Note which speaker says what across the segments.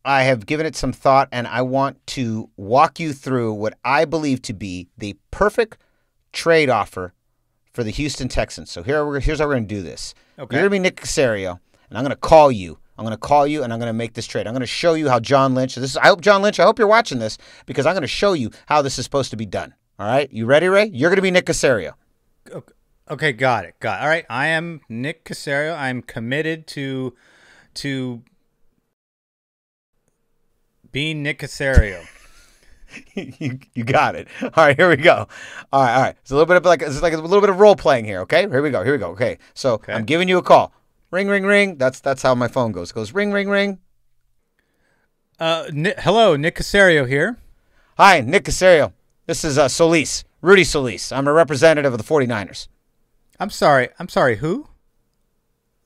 Speaker 1: I have given it some thought, and I want to walk you through what I believe to be the perfect trade offer for the Houston Texans. So here's how we're going to do this.
Speaker 2: Okay.
Speaker 1: You're going to be Nick Caserio, and I'm going to call you. I'm going to call you, and I'm going to make this trade. I'm going to show you how John Lynch. I hope you're watching this, because I'm going to show you how this is supposed to be done. All right? You ready, Ray? You're going to be Nick Caserio.
Speaker 2: Okay, got it. All right, I am Nick Caserio. I'm committed to being Nick Caserio.
Speaker 1: You got it. All right, here we go. All right. It's a little bit of it's like a little bit of role playing here. Okay, here we go. Okay, so I'm giving you a call. Ring, ring, ring. That's how my phone goes. It goes ring, ring, ring.
Speaker 2: Hello, Nick Caserio here.
Speaker 1: Hi, Nick Caserio. This is Solis, Rudy Solis. I'm a representative of the 49ers.
Speaker 2: I'm sorry, who?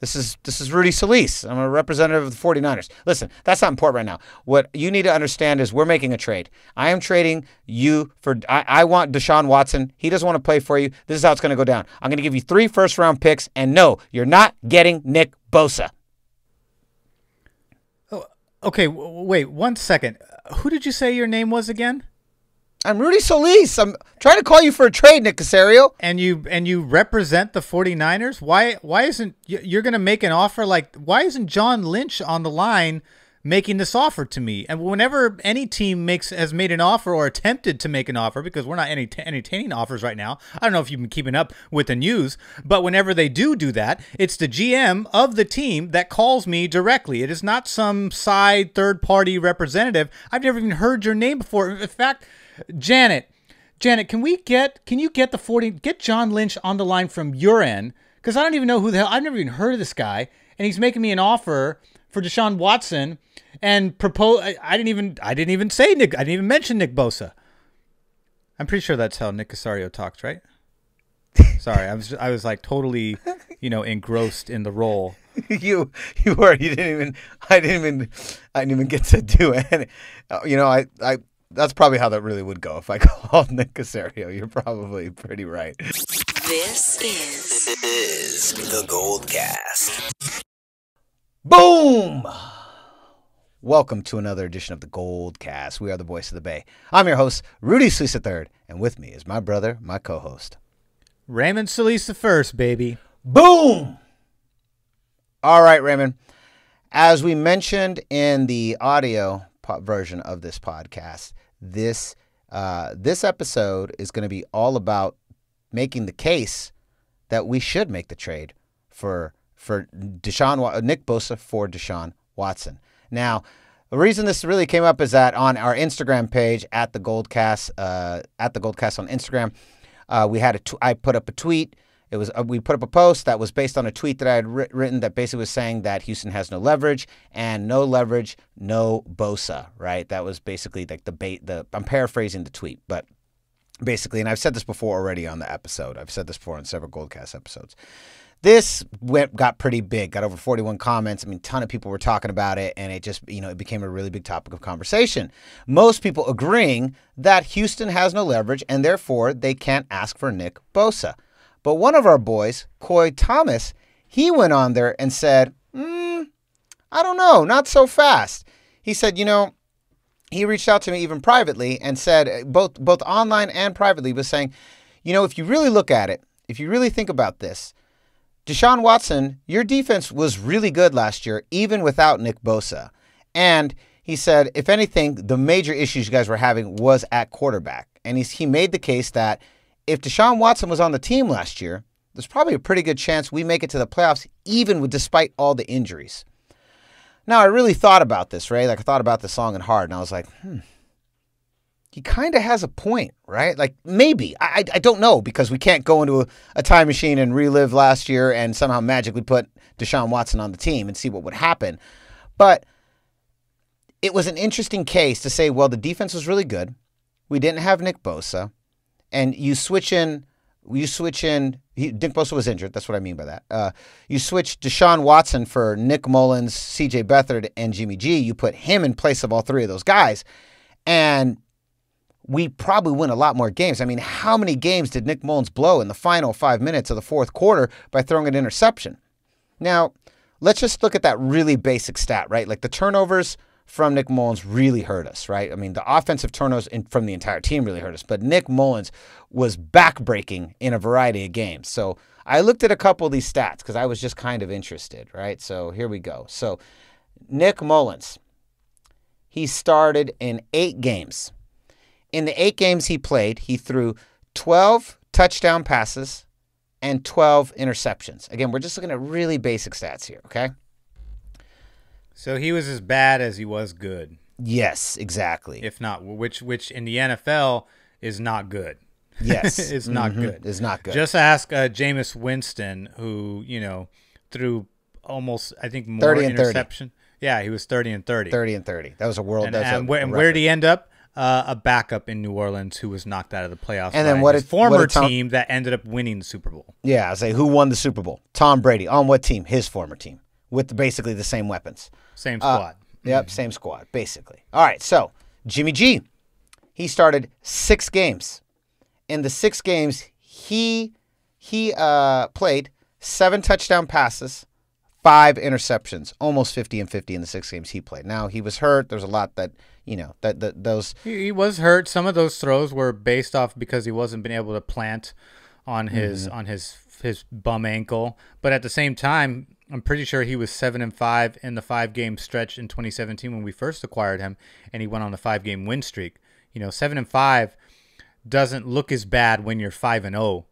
Speaker 1: This is Rudy Solis. I'm a representative of the 49ers. Listen, that's not important right now. What you need to understand is we're making a trade. I am trading you for I want Deshaun Watson. He doesn't want to play for you. This is how it's going to go down. I'm going to give you 3 first-round picks, and no, you're not getting Nick Bosa.
Speaker 2: Oh, okay, wait 1 second. Who did you say your name was again?
Speaker 1: I'm Rudy Solis. I'm trying to call you for a trade, Nick Caserio.
Speaker 2: And you represent the 49ers? Why isn't you're going to make an offer why isn't John Lynch on the line making this offer to me? And whenever any team has made an offer or attempted to make an offer, because we're not entertaining offers right now. I don't know if you've been keeping up with the news, but whenever they do that, it's the GM of the team that calls me directly. It is not some side third-party representative. I've never even heard your name before. In fact, Janet, can you get John Lynch on the line from your end? Because I don't even know who the hell, I've never even heard of this guy, and he's making me an offer for Deshaun Watson and propose. I didn't even say Nick. I didn't even mention Nick Bosa. I'm pretty sure that's how Nick Caserio talks, right? Sorry, I was like totally, engrossed in the role.
Speaker 1: You were. You didn't even. I didn't even get to do it. That's probably how that really would go if I called Nick Caserio. You're probably pretty right.
Speaker 3: This is the GoldCast.
Speaker 1: Boom! Welcome to another edition of the GoldCast. We are the voice of the Bay. I'm your host, Rudy Solis III, and with me is my brother, my co-host,
Speaker 2: Raymond Solis I, baby.
Speaker 1: Boom! All right, Raymond. As we mentioned in the audio version of this podcast, this episode is going to be all about making the case that we should make the trade for Nick Bosa for Deshaun Watson. Now, the reason this really came up is that on our Instagram page at the GoldCast on Instagram, I put up a tweet. We put up a post that was based on a tweet that I had written that basically was saying that Houston has no leverage, and no leverage, no Bosa, right? That was basically like I'm paraphrasing the tweet, but basically, and I've said this before already on the episode. I've said this before on several GoldCast episodes. This got pretty big, got over 41 comments. I mean, a ton of people were talking about it, and it just, it became a really big topic of conversation. Most people agreeing that Houston has no leverage, and therefore they can't ask for Nick Bosa. But one of our boys, Coy Thomas, he went on there and said, I don't know, not so fast. He said, he reached out to me even privately and said, both online and privately, was saying, if you really look at it, if you really think about this, Deshaun Watson, your defense was really good last year, even without Nick Bosa. And he said, if anything, the major issues you guys were having was at quarterback. And he made the case that if Deshaun Watson was on the team last year, there's probably a pretty good chance we make it to the playoffs, despite all the injuries. Now, I really thought about this, Ray. I thought about this long and hard, and I was like, he kind of has a point, right? Maybe. I don't know, because we can't go into a time machine and relive last year and somehow magically put Deshaun Watson on the team and see what would happen. But it was an interesting case to say, well, the defense was really good. We didn't have Nick Bosa. And you switch in, Nick Bosa was injured. That's what I mean by that. You switch Deshaun Watson for Nick Mullins, C.J. Beathard, and Jimmy G. You put him in place of all 3 of those guys. And we probably win a lot more games. I mean, how many games did Nick Mullins blow in the final 5 minutes of the fourth quarter by throwing an interception? Now, let's just look at that really basic stat, right? The turnovers from Nick Mullins really hurt us, right? I mean, the offensive turnovers from the entire team really hurt us, but Nick Mullins was backbreaking in a variety of games. So I looked at a couple of these stats because I was just kind of interested, right? So here we go. So Nick Mullins, he started in 8 games. In the 8 games he played, he threw 12 touchdown passes and 12 interceptions. Again, we're just looking at really basic stats here, okay?
Speaker 2: So he was as bad as he was good.
Speaker 1: Yes, exactly.
Speaker 2: If not, which in the NFL is not good.
Speaker 1: Yes.
Speaker 2: It's not good.
Speaker 1: It's not good.
Speaker 2: Just ask Jameis Winston, who, threw almost, I think, more
Speaker 1: 30 and 30.
Speaker 2: interception. Yeah, he was 30 and 30.
Speaker 1: 30 and 30. That was a world.
Speaker 2: And where did he end up? A backup in New Orleans who was knocked out of the playoffs.
Speaker 1: And then
Speaker 2: his former team that ended up winning the Super Bowl.
Speaker 1: Yeah, I say who won the Super Bowl? Tom Brady. On what team? His former team, with basically the same weapons.
Speaker 2: Same squad.
Speaker 1: Yep, same squad, basically. All right, so Jimmy G, he started 6 games. In the 6 games, he played 7 touchdown passes, 5 interceptions, almost 50 and 50 in the 6 games he played. Now, he was hurt. There's a lot that, those.
Speaker 2: He was hurt. Some of those throws were based off because he wasn't been able to plant on his his bum ankle. But at the same time, I'm pretty sure he was 7-5 in the 5-game stretch in 2017 when we first acquired him, and he went on a 5-game win streak. 7-5 doesn't look as bad when you're 5-0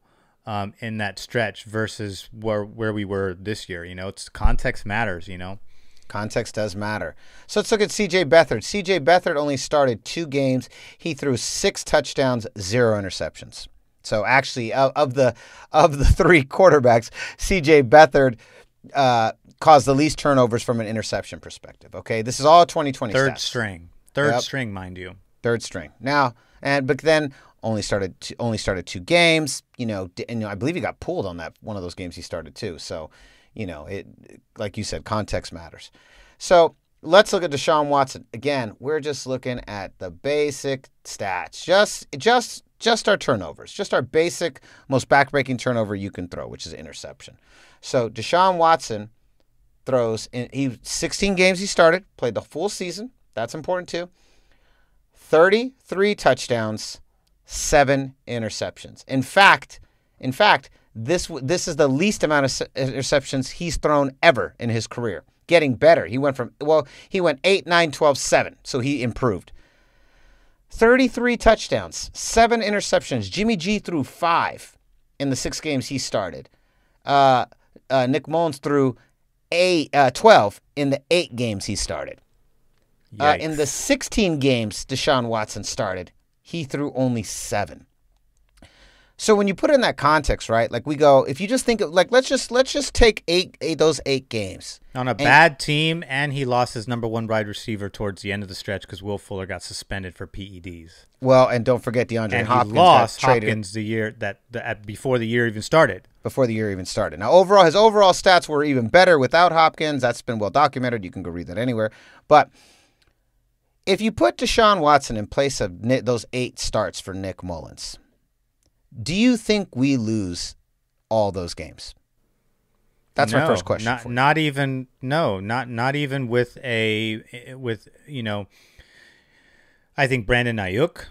Speaker 2: in that stretch versus where we were this year. It's context matters.
Speaker 1: Context does matter. So let's look at C.J. Beathard. C.J. Beathard only started 2 games. He threw 6 touchdowns, 0 interceptions. So actually, of the 3 quarterbacks, C.J. Beathard caused the least turnovers from an interception perspective. Okay, this is all 2020
Speaker 2: Third
Speaker 1: stats.
Speaker 2: Third string, mind you.
Speaker 1: Third string. Now, but then only started 2 games. And I believe he got pulled on that one of those games he started too. So, it, like you said, context matters. So let's look at Deshaun Watson again. We're just looking at the basic stats, just our turnovers, just our basic, most backbreaking turnover you can throw, which is interception. So Deshaun Watson throws in 16 games he started, played the full season. That's important too. 33 touchdowns, 7 interceptions. In fact, this is the least amount of interceptions he's thrown ever in his career. Getting better. He went 8, 9, 12, 7. So he improved. 33 touchdowns, 7 interceptions. Jimmy G threw 5 in the 6 games he started. Nick Mullins threw 12 in the 8 games he started. In the 16 games Deshaun Watson started, he threw only 7. So when you put it in that context, right? Like we go, if you just think of let's just take those 8 games
Speaker 2: on a bad team, and he lost his number 1 wide receiver towards the end of the stretch because Will Fuller got suspended for PEDs.
Speaker 1: Well, and don't forget DeAndre Hopkins.
Speaker 2: He lost Hopkins the year before the year even started.
Speaker 1: Before the year even started. Now, his overall stats were even better without Hopkins. That's been well documented. You can go read that anywhere. But if you put Deshaun Watson in place of those 8 starts for Nick Mullins, do you think we lose all those games? That's my first question.
Speaker 2: Not even with I think Brandon Ayuk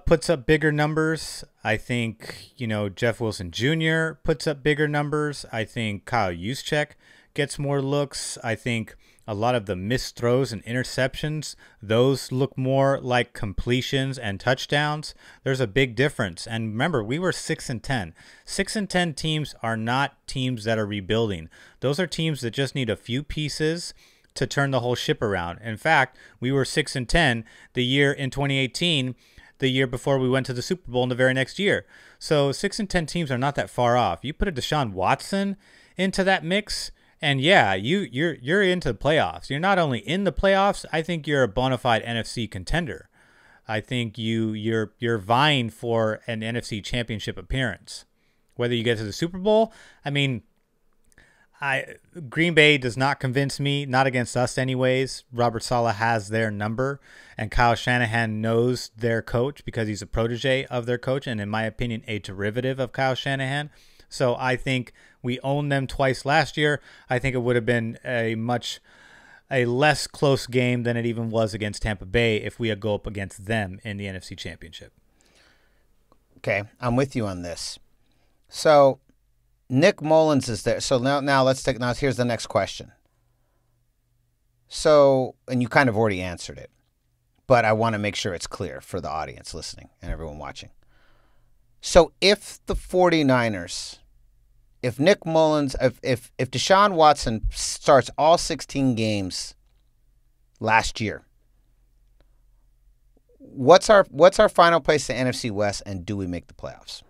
Speaker 2: puts up bigger numbers. I think, Jeff Wilson Jr. puts up bigger numbers. I think Kyle Juszczyk gets more looks. I think a lot of the missed throws and interceptions, those look more like completions and touchdowns. There's a big difference. And remember, we were 6-10. 6-10 teams are not teams that are rebuilding. Those are teams that just need a few pieces to turn the whole ship around. In fact, we were 6-10 the year in 2018, the year before we went to the Super Bowl in the very next year. So 6-10 teams are not that far off. You put a Deshaun Watson into that mix, and yeah, you're into the playoffs. You're not only in the playoffs, I think you're a bona fide NFC contender. I think you're vying for an NFC championship appearance. Whether you get to the Super Bowl, I mean, Green Bay does not convince me, not against us anyways. Robert Saleh has their number, and Kyle Shanahan knows their coach because he's a protege of their coach, and in my opinion, a derivative of Kyle Shanahan. So I think we owned them twice last year. I think it would have been a much a less close game than it even was against Tampa Bay if we go up against them in the NFC Championship.
Speaker 1: Okay, I'm with you on this. So Nick Mullins is there. So now here's the next question. So, and you kind of already answered it, but I want to make sure it's clear for the audience listening and everyone watching. So if the 49ers, if Nick Mullins, if Deshaun Watson starts all 16 games last year, what's our final place in the NFC West, and do we make the playoffs?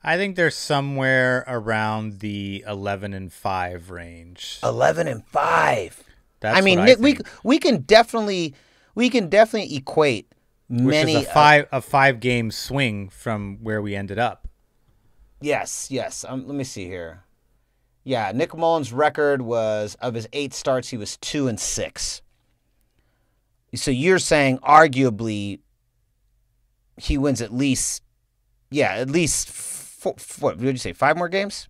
Speaker 2: I think they're somewhere around the 11-5 range.
Speaker 1: 11-5.
Speaker 2: That's
Speaker 1: I mean,
Speaker 2: what
Speaker 1: Nick, we can definitely equate many
Speaker 2: which is a 5-game swing from where we ended up.
Speaker 1: Yes. Let me see here. Yeah, Nick Mullins' record was, of his 8 starts, he was 2-6. So you're saying arguably he wins at least what did you say? 5 more games?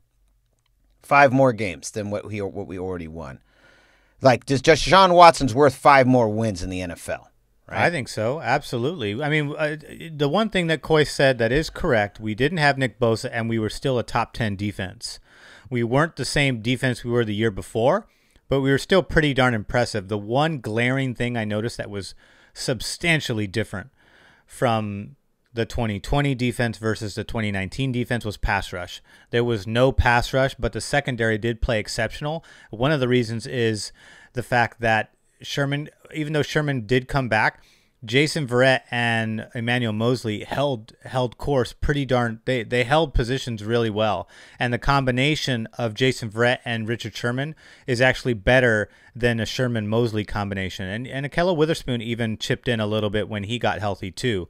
Speaker 1: 5 more games than what we already won. Like, just Deshaun Watson's worth 5 more wins in the NFL. Right?
Speaker 2: I think so. Absolutely. I mean, the one thing that Coy said that is correct, we didn't have Nick Bosa, and we were still a top 10 defense. We weren't the same defense we were the year before, but we were still pretty darn impressive. The one glaring thing I noticed that was substantially different from the 2020 defense versus the 2019 defense was pass rush. There was no pass rush, but the secondary did play exceptional. One of the reasons is the fact that Sherman, even though Sherman did come back, Jason Verrett and Emmanuel Mosley held course pretty darn. They held positions really well, and the combination of Jason Verrett and Richard Sherman is actually better than a Sherman-Mosley combination. And Ahkello Witherspoon even chipped in a little bit when he got healthy too.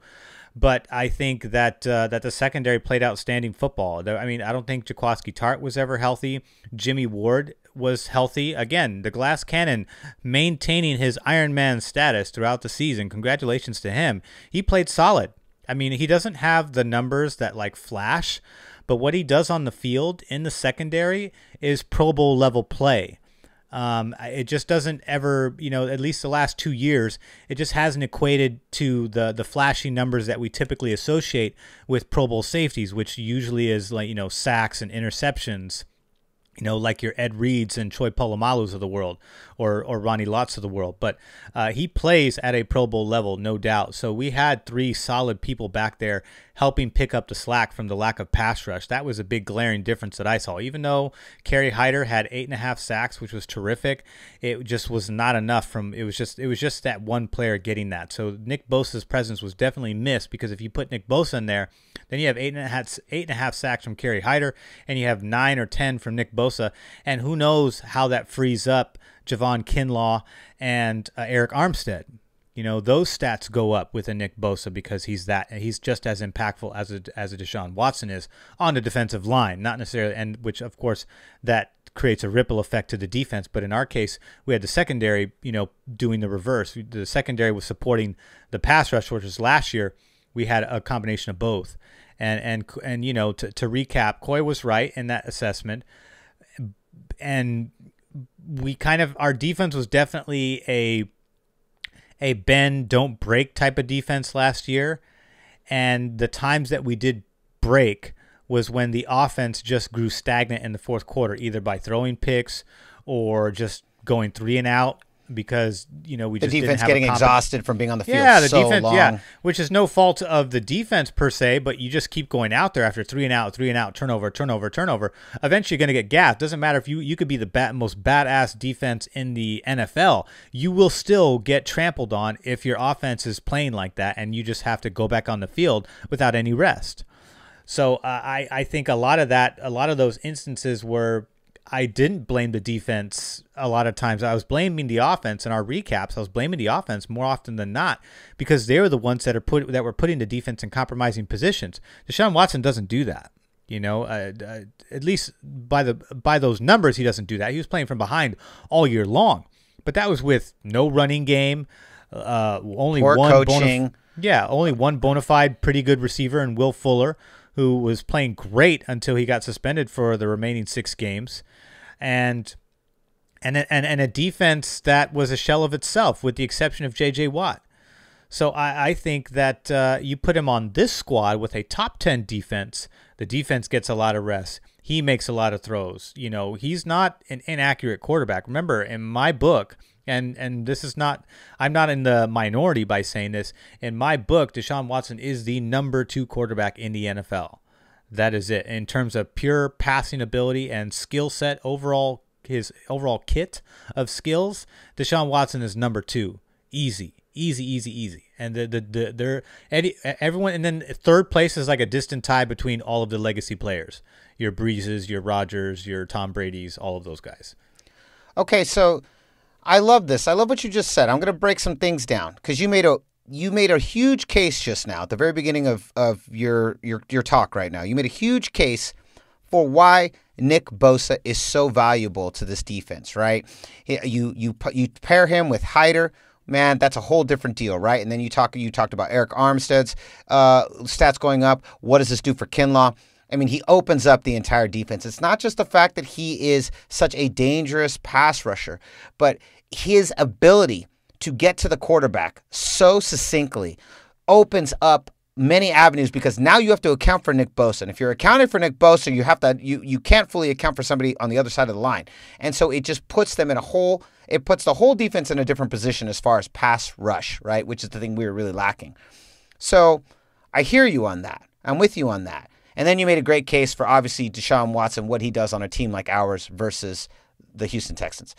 Speaker 2: But I think that that the secondary played outstanding football. I mean, I don't think Jaquiski Tartt was ever healthy. Jimmy Ward was healthy. Again, the glass cannon maintaining his Iron Man status throughout the season. Congratulations to him. He played solid. I mean, he doesn't have the numbers that like flash, but what he does on the field in the secondary is Pro Bowl level play. It just doesn't ever, at least the last 2 years, it just hasn't equated to the flashy numbers that we typically associate with Pro Bowl safeties, which usually is like, sacks and interceptions, like your Ed Reeds and Troy Polamalu's of the world, or Ronnie Lott's of the world. But he plays at a Pro Bowl level, no doubt. So we had 3 solid people back there helping pick up the slack from the lack of pass rush. That was a big glaring difference that I saw. Even though Kerry Hyder had 8.5 sacks, which was terrific, it just was not enough. It was just that one player getting that. So Nick Bosa's presence was definitely missed, because if you put Nick Bosa in there, then you have 8.5 sacks from Kerry Hyder, and you have 9 or 10 from Nick Bosa, and who knows how that frees up Javon Kinlaw and Eric Armstead. Those stats go up with a Nick Bosa, because he's just as impactful as a Deshaun Watson is on the defensive line, not necessarily, and which of course that creates a ripple effect to the defense. But in our case, we had the secondary, doing the reverse. The secondary was supporting the pass rush, which was last year we had a combination of both. And to recap, Coy was right in that assessment, and our defense was definitely a bend, don't break type of defense last year. And the times that we did break was when the offense just grew stagnant in the fourth quarter, either by throwing picks or just going 3 and out, because we just
Speaker 1: the defense
Speaker 2: didn't have
Speaker 1: getting exhausted from being on the field.
Speaker 2: Yeah, the
Speaker 1: so
Speaker 2: defense,
Speaker 1: long.
Speaker 2: Which is no fault of the defense per se, but you just keep going out there after 3 and out, turnover. Eventually, you're going to get gassed. Doesn't matter if you could be the most badass defense in the NFL, you will still get trampled on if your offense is playing like that, and you just have to go back on the field without any rest. So I think a lot of those instances were, I didn't blame the defense a lot of times. I was blaming the offense in our recaps. I was blaming the offense more often than not, because they were the ones that were putting the defense in compromising positions. Deshaun Watson doesn't do that. At least by those numbers, he doesn't do that. He was playing from behind all year long, but that was with no running game, only
Speaker 1: poor
Speaker 2: one
Speaker 1: coaching.
Speaker 2: only one bona fide pretty good receiver in Will Fuller, who was playing great until he got suspended for the remaining 6 games. And and a defense that was a shell of itself, with the exception of J.J. Watt. So I think that you put him on this squad with a top 10 defense. The defense gets a lot of rest. He makes a lot of throws. You know, he's not an inaccurate quarterback. Remember, in my book, and this is not, I'm not in the minority by saying this. In my book, Deshaun Watson is the number 2 quarterback in the NFL. That is it. In terms of pure passing ability and skill set, overall, his overall kit of skills, Deshaun Watson is number 2. Easy. And everyone, and then third place is like a distant tie between all of the legacy players. Your Breezes, your Rodgers, your Tom Brady's, all of those guys.
Speaker 1: Okay, so I love this. I love what you just said. I'm going to break some things down because you made a huge case just now at the very beginning of your talk right now. You made a huge case for why Nick Bosa is so valuable to this defense, right? You pair him with Hyder. Man, that's a whole different deal, right? And then you talked about Eric Armstead's stats going up. What does this do for Kinlaw? I mean, he opens up the entire defense. It's not just the fact that he is such a dangerous pass rusher, but his ability to get to the quarterback so succinctly opens up many avenues, because now you have to account for Nick Bosa. And if you're accounting for Nick Bosa, you can't fully account for somebody on the other side of the line. And so it just puts them in it puts the whole defense in a different position as far as pass rush, right? Which is the thing we were really lacking. So I hear you on that. I'm with you on that. And then you made a great case for, obviously, Deshaun Watson, what he does on a team like ours versus the Houston Texans.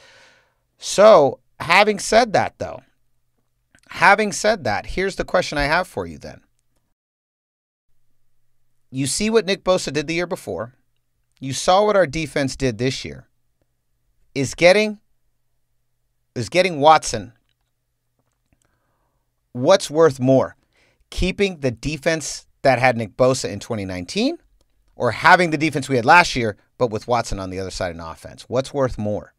Speaker 1: So having said that, here's the question I have for you then. You see what Nick Bosa did the year before. You saw what our defense did this year. Is getting Watson what's worth more? Keeping the defense that had Nick Bosa in 2019, or having the defense we had last year, but with Watson on the other side in offense? What's worth more?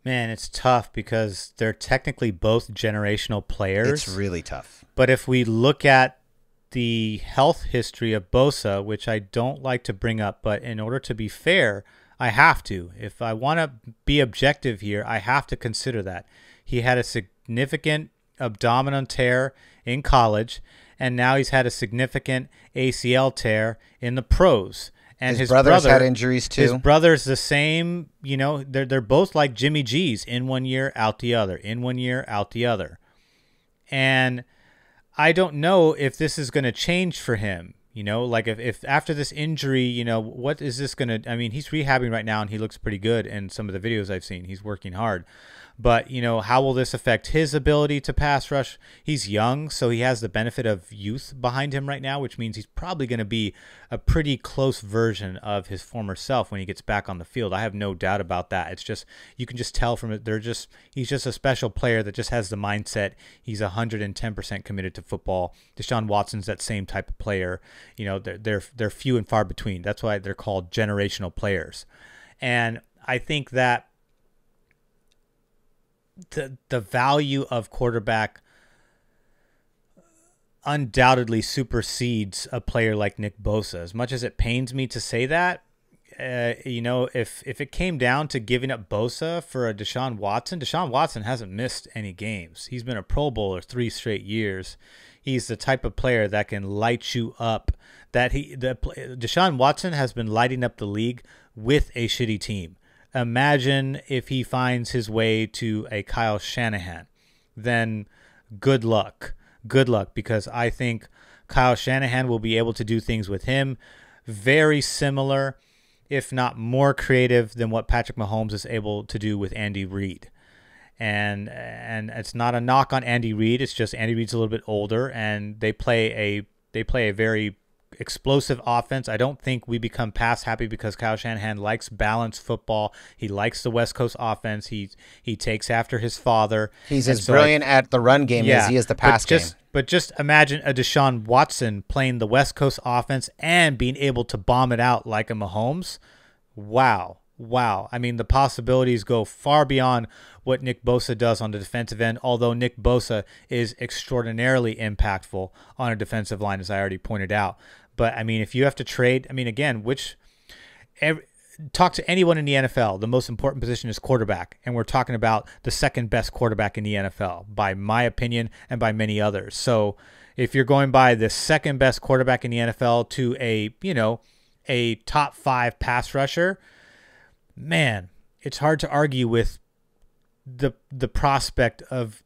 Speaker 2: Man, it's tough because they're technically both generational players.
Speaker 1: It's really tough.
Speaker 2: But if we look at the health history of Bosa, which I don't like to bring up, but in order to be fair, I have to. If I want to be objective here, I have to consider that. He had a significant abdominal tear in college, and now he's had a significant ACL tear in the pros. And his
Speaker 1: brother's
Speaker 2: brother
Speaker 1: had injuries too.
Speaker 2: His brother's the same. You know, they're both like Jimmy G's, in one year, out the other, in one year, out the other. And I don't know if this is going to change for him. You know, like if after this injury, you know, what is this going to, I mean, he's rehabbing right now and he looks pretty good in some of the videos I've seen. He's working hard. But, you know, how will this affect his ability to pass rush? He's young, so he has the benefit of youth behind him right now, which means he's probably going to be a pretty close version of his former self when he gets back on the field. I have no doubt about that. It's just, you can just tell from it, he's just a special player that just has the mindset. He's 110% committed to football. Deshaun Watson's that same type of player. You know, they're few and far between. That's why they're called generational players. And I think that the value of quarterback undoubtedly supersedes a player like Nick Bosa. As much as it pains me to say that, you know, if it came down to giving up Bosa for a Deshaun Watson hasn't missed any games. He's been a Pro Bowler 3 straight years. He's the type of player that can light you up. Deshaun Watson has been lighting up the league with a shitty team. Imagine if he finds his way to a Kyle Shanahan. Then good luck. Good luck, because I think Kyle Shanahan will be able to do things with him very similar, if not more creative, than what Patrick Mahomes is able to do with Andy Reid. And it's not a knock on Andy Reid. It's just Andy Reid's a little bit older, and they play a very explosive offense. I don't think we become pass happy because Kyle Shanahan likes balanced football. He likes the West Coast offense. He takes after his father.
Speaker 1: He's as brilliant at the run game as he is the pass game.
Speaker 2: But just imagine a Deshaun Watson playing the West Coast offense and being able to bomb it out like a Mahomes. Wow. I mean, the possibilities go far beyond what Nick Bosa does on the defensive end, although Nick Bosa is extraordinarily impactful on a defensive line, as I already pointed out. But, I mean, if you have to trade, I mean, again, talk to anyone in the NFL, the most important position is quarterback, and we're talking about the second best quarterback in the NFL, by my opinion and by many others. So if you're going by the second best quarterback in the NFL to a top 5 pass rusher, man, it's hard to argue with the prospect of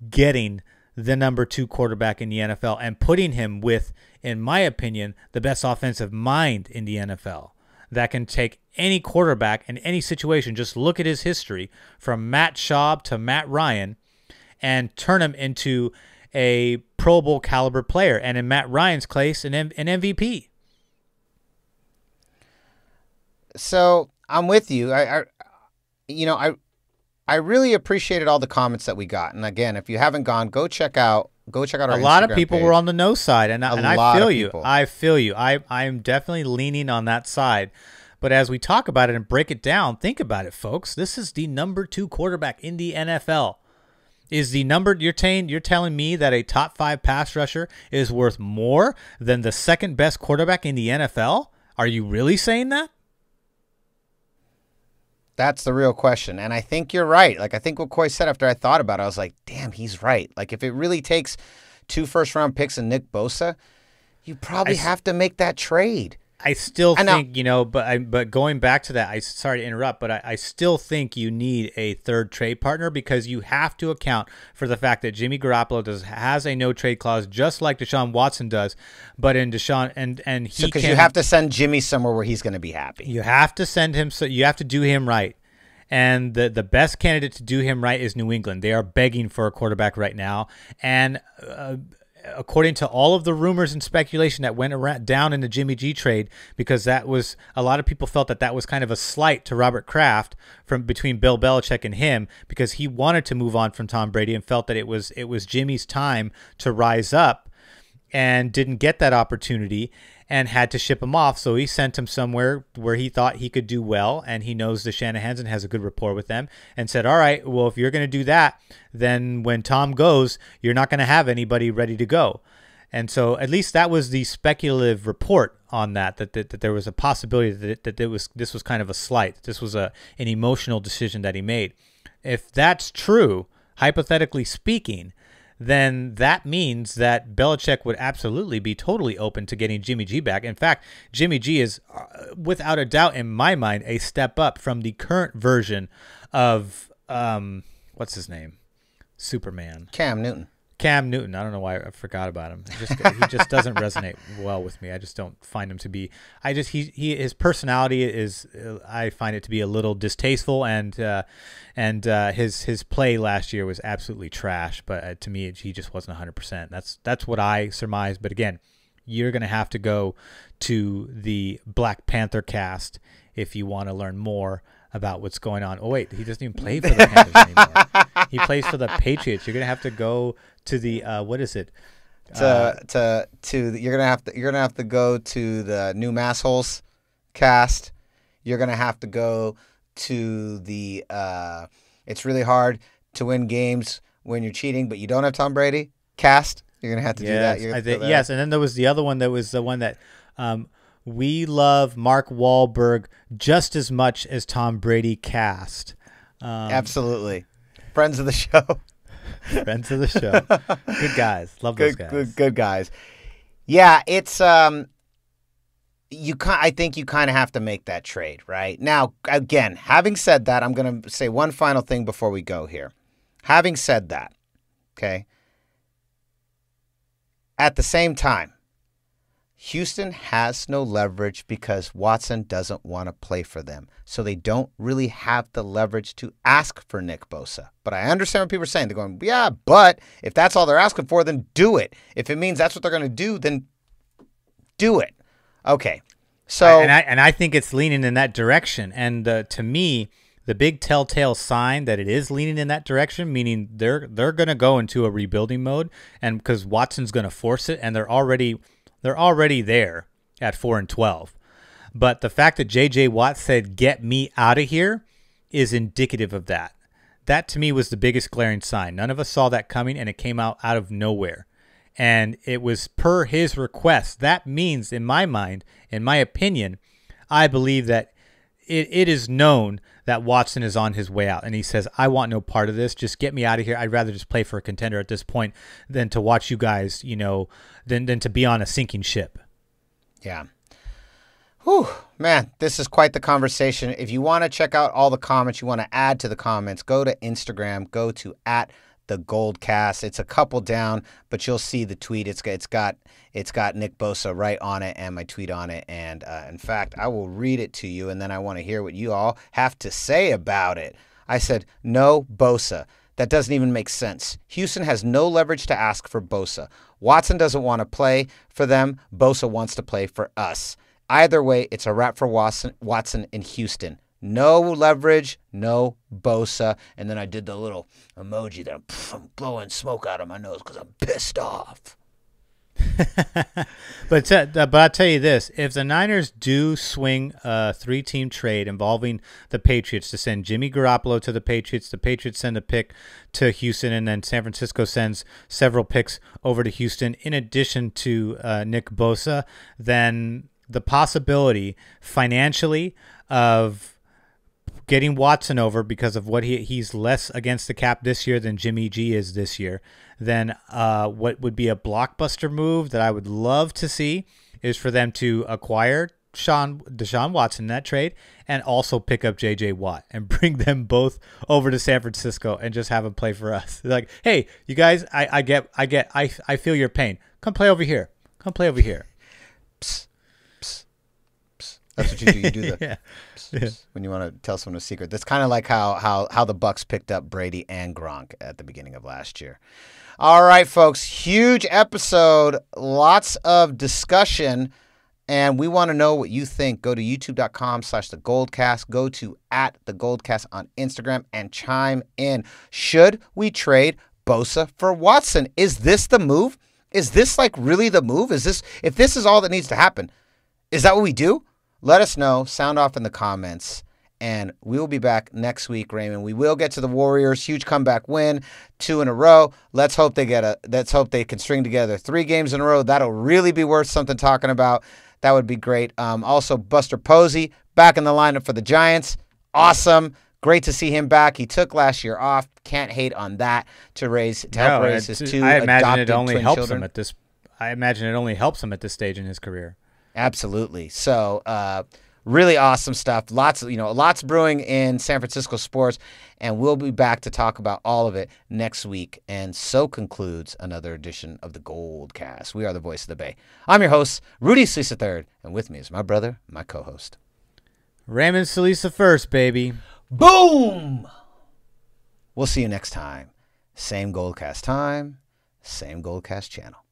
Speaker 2: getting the number 2 quarterback in the NFL and putting him with, in my opinion, the best offensive mind in the NFL that can take any quarterback in any situation. Just look at his history from Matt Schaub to Matt Ryan and turn him into a Pro Bowl caliber player. And in Matt Ryan's case, an MVP.
Speaker 1: So I'm with you. I really appreciated all the comments that we got. And again, if you haven't gone, go check out our Instagram
Speaker 2: A lot of people
Speaker 1: page.
Speaker 2: were on the no side, and I
Speaker 1: lot
Speaker 2: feel
Speaker 1: of
Speaker 2: you.
Speaker 1: people.
Speaker 2: I feel you. I'm definitely leaning on that side. But as we talk about it and break it down, think about it, folks. This is the number 2 quarterback in the NFL. Is the number you're telling me that a top 5 pass rusher is worth more than the second best quarterback in the NFL? Are you really saying that?
Speaker 1: That's the real question. And I think you're right. Like, I think what Coy said after I thought about it, I was like, damn, he's right. Like, if it really takes 2 first-round picks and Nick Bosa, you probably have to make that trade.
Speaker 2: I still think, but going back to that, sorry to interrupt, but I still think you need a third trade partner, because you have to account for the fact that Jimmy Garoppolo has a no trade clause, just like Deshaun Watson does. But in Deshaun and he
Speaker 1: because you have to send Jimmy somewhere where he's going to be happy.
Speaker 2: You have to send him, so you have to do him right. And the best candidate to do him right is New England. They are begging for a quarterback right now, and according to all of the rumors and speculation that went down in the Jimmy G trade, because that was, a lot of people felt that was kind of a slight to Robert Kraft from between Bill Belichick and him, because he wanted to move on from Tom Brady and felt that it was Jimmy's time to rise up, and didn't get that opportunity and had to ship him off. So he sent him somewhere where he thought he could do well, and he knows the Shanahans and has a good rapport with them, and said, all right, well, if you're going to do that, then when Tom goes, you're not going to have anybody ready to go. And so at least that was the speculative report on that there was a possibility that this was kind of a slight. This was an emotional decision that he made. If that's true, hypothetically speaking, then that means that Belichick would absolutely be totally open to getting Jimmy G back. In fact, Jimmy G is, without a doubt in my mind, a step up from the current version of, what's his name? Superman.
Speaker 1: Cam Newton.
Speaker 2: Cam Newton. I don't know why I forgot about him. He just doesn't resonate well with me. I just don't find him to be. His personality is. I find it to be a little distasteful, and his play last year was absolutely trash. But to me, he just wasn't 100%. That's what I surmise. But again, you're gonna have to go to the Black Panther cast if you want to learn more about what's going on. Oh wait, he doesn't even play for the Panthers anymore. He plays for the Patriots. You're gonna have to go to the what is it?
Speaker 1: You're gonna have to go to the New Massholes cast. You're gonna have to go to the It's Really Hard to Win Games When You're Cheating, but you don't have Tom Brady cast. You're gonna have to do that.
Speaker 2: Yes, and then there was the other one that was the one that we love Mark Wahlberg just as much as Tom Brady cast.
Speaker 1: Absolutely. Friends of the show.
Speaker 2: Friends of the show. Good guys. Love those guys.
Speaker 1: Good guys. Yeah, it's I think you kind of have to make that trade, right? Now, again, having said that, I'm going to say one final thing before we go here. Having said that, okay, at the same time, Houston has no leverage because Watson doesn't want to play for them. So they don't really have the leverage to ask for Nick Bosa. But I understand what people are saying. They're going, yeah, but if that's all they're asking for, then do it. If it means that's what they're going to do, then do it. Okay. So
Speaker 2: and I think it's leaning in that direction. And to me, the big telltale sign that it is leaning in that direction, meaning they're going to go into a rebuilding mode, and because Watson's going to force it, and they're already there at 4-12. But the fact that J.J. Watt said, get me out of here, is indicative of that. That, to me, was the biggest glaring sign. None of us saw that coming, and it came out of nowhere. And it was per his request. That means, in my mind, in my opinion, I believe that it is known that Watson is on his way out, and he says, I want no part of this. Just get me out of here. I'd rather just play for a contender at this point than to watch you guys, than to be on a sinking ship.
Speaker 1: Yeah. Whew, man, this is quite the conversation. If you want to check out all the comments, you want to add to the comments, go to Instagram, go to @theGoldCast. It's a couple down, but you'll see the tweet. It's got Nick Bosa right on it and my tweet on it. And in fact, I will read it to you, and then I want to hear what you all have to say about it. I said, no Bosa. That doesn't even make sense. Houston has no leverage to ask for Bosa. Watson doesn't want to play for them. Bosa wants to play for us. Either way, it's a wrap for Watson in Houston. No leverage, no Bosa. And then I did the little emoji that I'm blowing smoke out of my nose because I'm pissed off.
Speaker 2: But I'll tell you this. If the Niners do swing a 3-team trade involving the Patriots to send Jimmy Garoppolo to the Patriots send a pick to Houston, and then San Francisco sends several picks over to Houston in addition to Nick Bosa, then the possibility financially of getting Watson over because of what he's less against the cap this year than Jimmy G is this year, then what would be a blockbuster move that I would love to see is for them to acquire Deshaun Watson in that trade and also pick up J.J. Watt and bring them both over to San Francisco and just have them play for us. They're like, hey, you guys, I feel your pain. Come play over here. Come play over here.
Speaker 1: Psst. That's what you do. You do the
Speaker 2: Yeah.
Speaker 1: when you want to tell someone a secret. That's kind of like how the Bucks picked up Brady and Gronk at the beginning of last year. All right, folks, huge episode, lots of discussion, and we want to know what you think. Go to youtube.com/thegoldcast. Go to @thegoldcast on Instagram and chime in. Should we trade Bosa for Watson? Is this the move? Is this like really the move? If this is all that needs to happen, is that what we do? Let us know. Sound off in the comments. And we will be back next week, Raymond. We will get to the Warriors. Huge comeback win, 2 in a row. Let's hope they can string together 3 games in a row. That'll really be worth something talking about. That would be great. Also, Buster Posey back in the lineup for the Giants. Awesome. Great to see him back. He took last year off. Can't hate on that to help raise his 2
Speaker 2: I imagine
Speaker 1: adopted
Speaker 2: it only
Speaker 1: twin
Speaker 2: helps
Speaker 1: children.
Speaker 2: him at this. I imagine it only helps him at this stage in his career.
Speaker 1: Absolutely. So, really awesome stuff. Lots brewing in San Francisco sports, and we'll be back to talk about all of it next week. And so concludes another edition of the GoldCast. We are the voice of the Bay. I'm your host, Rudy Solis III, and with me is my brother, my co-host,
Speaker 2: Raymond Solis first, baby.
Speaker 1: Boom! We'll see you next time. Same GoldCast time, same GoldCast channel.